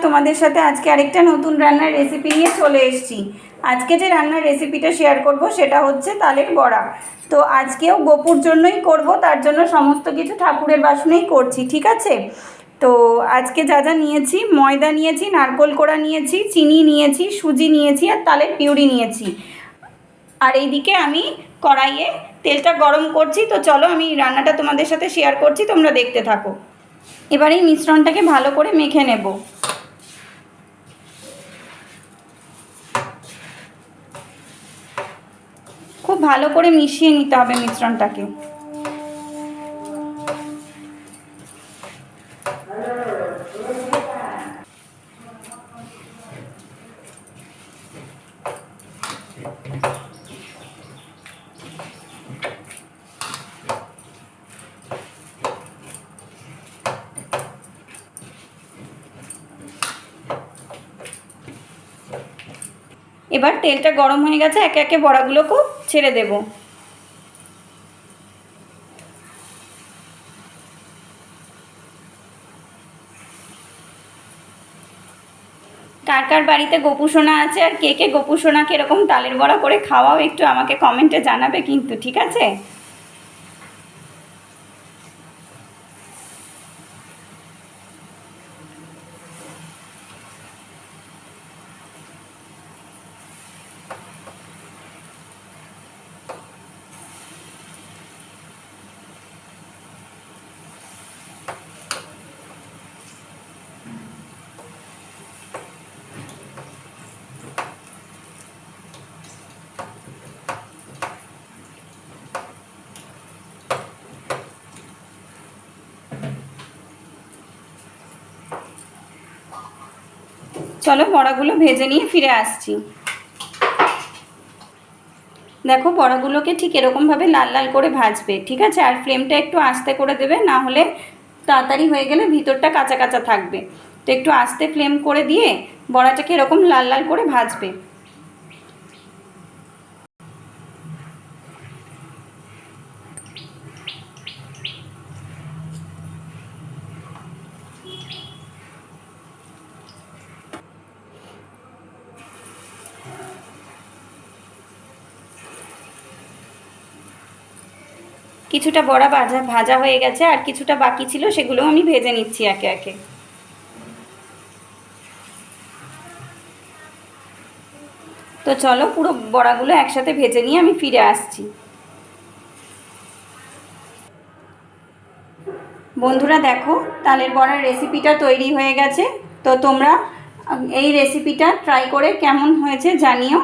তোমাদের সাথে আজকে আরেকটা নতুন রান্নার রেসিপি নিয়ে চলে এসেছি। আজকে যে রান্নার রেসিপিটা শেয়ার করব সেটা হচ্ছে তালের বড়া। তো আজকেও গোপুর জন্যই করব, তার জন্য সমস্ত কিছু ঠাকুরের বাসনেই করছি, ঠিক আছে? তো আজকে যা যা নিয়েছি, ময়দা নিয়েছি, নারকেল কোড়া নিয়েছি, চিনি নিয়েছি, সুজি নিয়েছি আর তালের পিউরি নিয়েছি। আর এইদিকে আমি কড়াইয়ে তেলটা গরম করছি। তো চলো আমি রান্নাটা তোমাদের সাথে শেয়ার করছি, তোমরা দেখতে থাকো। এবার এই মিশ্রণটাকে ভালো করে মেখে নেব। খুব ভালো করে মিশিয়ে নিতে হবে মিশ্রণটাকে। এবার তেলটা গরম হয়ে গেছে, একে একে বড়াগুলোকেও ছেড়ে দেব। কার কার বাড়িতে গোপু সোনা আছে আর কে কে গোপু সোনাকে এরকম তালের বড়া করে খাওয়াও, একটু আমাকে কমেন্টে জানাবে কিন্তু, ঠিক আছে? চলো বড়াগুলো ভেজে নিয়ে ফিরে আসছি। দেখো বড়াগুলোকে ঠিক এরকমভাবে লাল লাল করে ভাজবে, ঠিক আছে? আর ফ্লেমটা একটু আস্তে করে দেবে, না হলে তাড়াতাড়ি হয়ে গেলে ভিতরটা কাঁচা কাঁচা থাকবে। তো একটু আস্তে ফ্লেম করে দিয়ে বড়াটাকে এরকম লাল লাল করে ভাজবে। কিছুটা বড়া ভাজা হয়ে গেছে, আর কিছুটা বাকি ছিল, সেগুলো আমি ভেজে নিচ্ছি একে একে। তো চলো পুরো বড়াগুলো একসাথে ভেজে নিয়ে আমি ফিরে আসছি। বন্ধুরা দেখো, তালের বড়ার রেসিপিটা তৈরি হয়ে গেছে। তো তোমরা এই রেসিপিটা ট্রাই করে কেমন হয়েছে জানিও।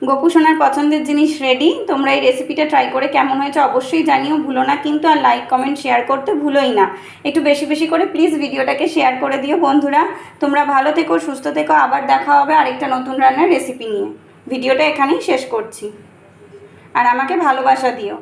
গোপু সোনার পছন্দের জিনিস রেডি। তোমরা এই রেসিপিটা ট্রাই করে কেমন হয়েছে অবশ্যই জানিও, ভুলো না কিন্তু। আর লাইক কমেন্ট শেয়ার করতে ভুলোই না। একটু বেশি বেশি করে প্লিজ ভিডিওটাকে শেয়ার করে দিও বন্ধুরা। তোমরা ভালো থেকো, সুস্থ থেকো। আবার দেখা হবে আরেকটা নতুন রান্নার রেসিপি নিয়ে। ভিডিওটা এখানেই শেষ করছি, আর আমাকে ভালোবাসা দিও।